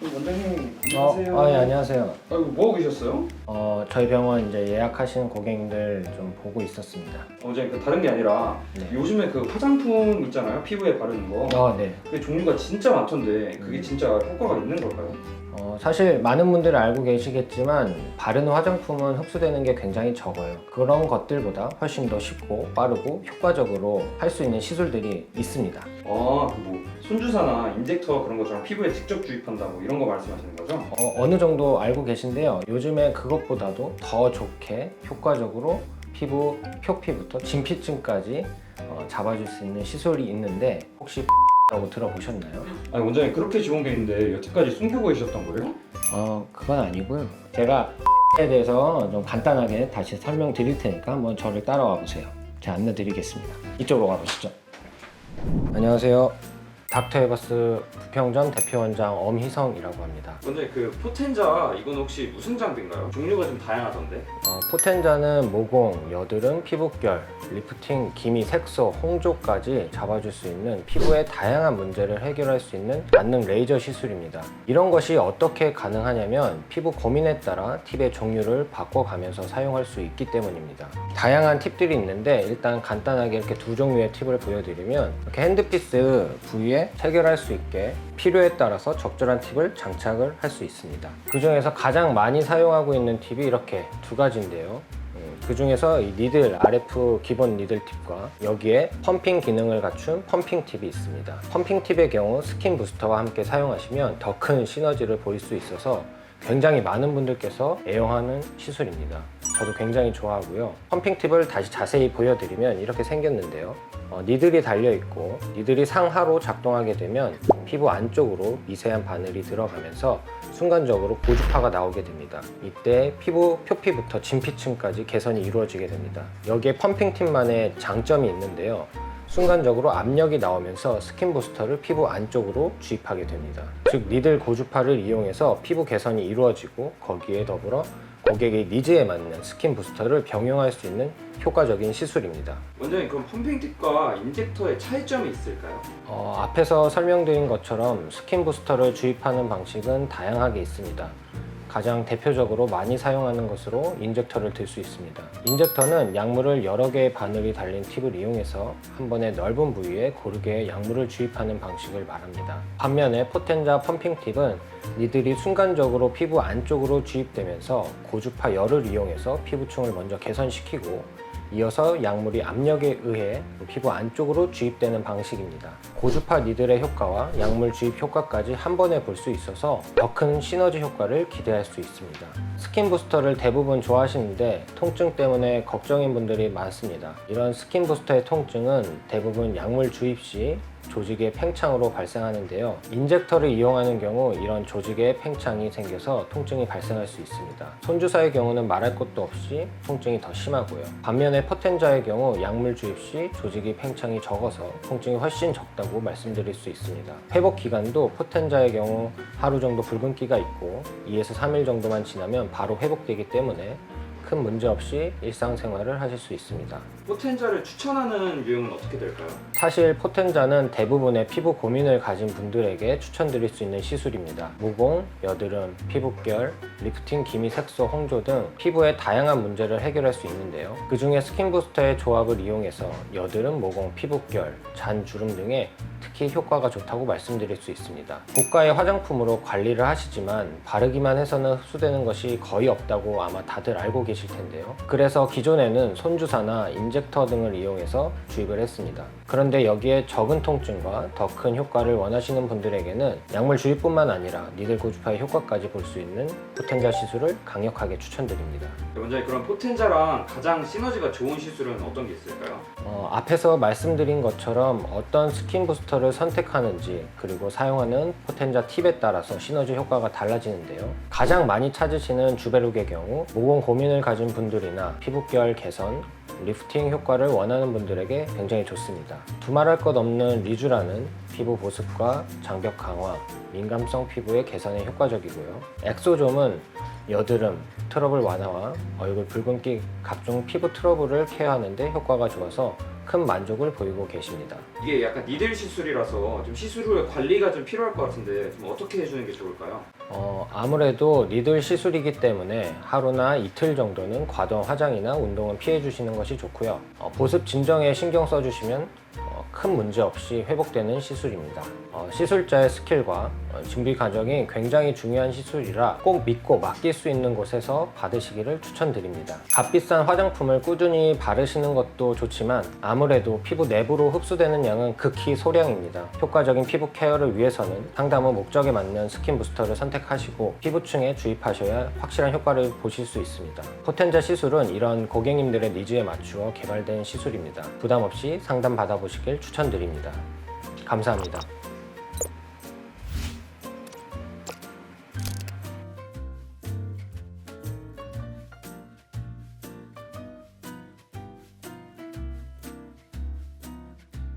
원장님 안녕하세요. 예, 안녕하세요. 아이고 뭐 하고 계셨어요? 저희 병원 이제 예약하시는 고객님들 좀 보고 있었습니다. 원장님 다른 게 아니라 네. 요즘에 그 화장품 있잖아요. 피부에 바르는 거. 네. 그게 종류가 진짜 많던데 그게 진짜 효과가 있는 걸까요? 사실 많은 분들이 알고 계시겠지만 바르는 화장품은 흡수되는 게 굉장히 적어요. 그런 것들보다 훨씬 더 쉽고 빠르고 효과적으로 할 수 있는 시술들이 있습니다. 뭐 손주사나 인젝터 그런 것처럼 피부에 직접 주입한다고 이런 거 말씀하시는 거죠? 어느 정도 알고 계신데요. 요즘에 그것보다도 더 좋게 효과적으로 피부 표피부터 진피층까지 잡아줄 수 있는 시술이 있는데 혹시 라고 들어보셨나요? 아니 원장님 그렇게 좋은 게 있는데 여태까지 숨기고 계셨던 거예요? 그건 아니고요. 제가 에 대해서 좀 간단하게 다시 설명드릴 테니까 한번 저를 따라와 보세요. 제가 안내 드리겠습니다. 이쪽으로 가보시죠. 안녕하세요. 닥터에버스 부평점 대표원장 엄희성이라고 합니다. 원장님 그 포텐자 이건 혹시 무슨 장비인가요? 종류가 좀 다양하던데. 포텐자는 모공, 여드름, 피부결, 리프팅, 기미, 색소, 홍조까지 잡아줄 수 있는 피부의 다양한 문제를 해결할 수 있는 만능 레이저 시술입니다. 이런 것이 어떻게 가능하냐면 피부 고민에 따라 팁의 종류를 바꿔가면서 사용할 수 있기 때문입니다. 다양한 팁들이 있는데 일단 간단하게 이렇게 두 종류의 팁을 보여드리면 이렇게 핸드피스 부위에 체결할 수 있게 필요에 따라서 적절한 팁을 장착을 할 수 있습니다. 그 중에서 가장 많이 사용하고 있는 팁이 이렇게 두 가지인데요. 그 중에서 이 니들, RF 기본 니들 팁과 여기에 펌핑 기능을 갖춘 펌핑 팁이 있습니다. 펌핑 팁의 경우 스킨 부스터와 함께 사용하시면 더 큰 시너지를 보일 수 있어서 굉장히 많은 분들께서 애용하는 시술입니다. 저도 굉장히 좋아하고요. 펌핑 팁을 다시 자세히 보여드리면 이렇게 생겼는데요. 니들이 달려있고 니들이 상하로 작동하게 되면 피부 안쪽으로 미세한 바늘이 들어가면서 순간적으로 고주파가 나오게 됩니다. 이때 피부 표피부터 진피층까지 개선이 이루어지게 됩니다. 여기에 펌핑 팁만의 장점이 있는데요. 순간적으로 압력이 나오면서 스킨 부스터를 피부 안쪽으로 주입하게 됩니다. 즉 니들 고주파를 이용해서 피부 개선이 이루어지고 거기에 더불어 고객의 니즈에 맞는 스킨 부스터를 병용할 수 있는 효과적인 시술입니다. 원장님 그럼 펌핑 팁과 인젝터의 차이점이 있을까요? 앞에서 설명드린 것처럼 스킨 부스터를 주입하는 방식은 다양하게 있습니다. 가장 대표적으로 많이 사용하는 것으로 인젝터를 들 수 있습니다. 인젝터는 약물을 여러 개의 바늘이 달린 팁을 이용해서 한 번에 넓은 부위에 고르게 약물을 주입하는 방식을 말합니다. 반면에 포텐자 펌핑 팁은 니들이 순간적으로 피부 안쪽으로 주입되면서 고주파 열을 이용해서 피부층을 먼저 개선시키고 이어서 약물이 압력에 의해 피부 안쪽으로 주입되는 방식입니다. 고주파 니들의 효과와 약물 주입 효과까지 한 번에 볼 수 있어서 더 큰 시너지 효과를 기대할 수 있습니다. 스킨 부스터를 대부분 좋아하시는데 통증 때문에 걱정인 분들이 많습니다. 이런 스킨 부스터의 통증은 대부분 약물 주입 시 조직의 팽창으로 발생하는데요. 인젝터를 이용하는 경우 이런 조직의 팽창이 생겨서 통증이 발생할 수 있습니다. 손주사의 경우는 말할 것도 없이 통증이 더 심하고요. 반면에 포텐자의 경우 약물 주입 시 조직의 팽창이 적어서 통증이 훨씬 적다고 말씀드릴 수 있습니다. 회복 기간도 포텐자의 경우 하루 정도 붉은기가 있고 2에서 3일 정도만 지나면 바로 회복되기 때문에 큰 문제 없이 일상생활을 하실 수 있습니다. 포텐자를 추천하는 유형은 어떻게 될까요? 사실 포텐자는 대부분의 피부 고민을 가진 분들에게 추천드릴 수 있는 시술입니다. 모공, 여드름, 피부결, 리프팅, 기미, 색소, 홍조 등 피부의 다양한 문제를 해결할 수 있는데요. 그 중에 스킨 부스터의 조합을 이용해서 여드름, 모공, 피부결, 잔, 주름 등에 특히 효과가 좋다고 말씀드릴 수 있습니다. 고가의 화장품으로 관리를 하시지만 바르기만 해서는 흡수되는 것이 거의 없다고 아마 다들 알고 계실 텐데요. 그래서 기존에는 손주사나 인젝터 등을 이용해서 주입을 했습니다. 그런데 여기에 적은 통증과 더 큰 효과를 원하시는 분들에게는 약물 주입뿐만 아니라 니들 고주파의 효과까지 볼 수 있는 포텐자 시술을 강력하게 추천드립니다. 원장님 그럼 포텐자랑 가장 시너지가 좋은 시술은 어떤 게 있을까요? 앞에서 말씀드린 것처럼 어떤 스킨 부스터를 선택하는지 그리고 사용하는 포텐자 팁에 따라서 시너지 효과가 달라지는데요. 가장 많이 찾으시는 주베룩의 경우 모공 고민을 가진 분들이나 피부결 개선, 리프팅 효과를 원하는 분들에게 굉장히 좋습니다. 두말할 것 없는 리쥬라는 피부 보습과 장벽 강화, 민감성 피부의 개선에 효과적이고요. 엑소좀은 여드름, 트러블 완화와 얼굴 붉은기 각종 피부 트러블을 케어하는 데 효과가 좋아서 큰 만족을 보이고 계십니다. 이게 약간 니들 시술이라서 좀 시술 후에 관리가 좀 필요할 것 같은데 좀 어떻게 해주는 게 좋을까요? 아무래도 니들 시술이기 때문에 하루나 이틀 정도는 과도한 화장이나 운동은 피해 주시는 것이 좋고요. 보습 진정에 신경 써주시면 큰 문제 없이 회복되는 시술입니다. 시술자의 스킬과 준비 과정이 굉장히 중요한 시술이라 꼭 믿고 맡길 수 있는 곳에서 받으시기를 추천드립니다. 값비싼 화장품을 꾸준히 바르시는 것도 좋지만 아무래도 피부 내부로 흡수되는 양은 극히 소량입니다. 효과적인 피부 케어를 위해서는 상담 후 목적에 맞는 스킨 부스터를 선택하시고 피부층에 주입하셔야 확실한 효과를 보실 수 있습니다. 포텐자 시술은 이런 고객님들의 니즈에 맞추어 개발된 시술입니다. 부담 없이 상담 받아보시길 추천드립니다. 감사합니다.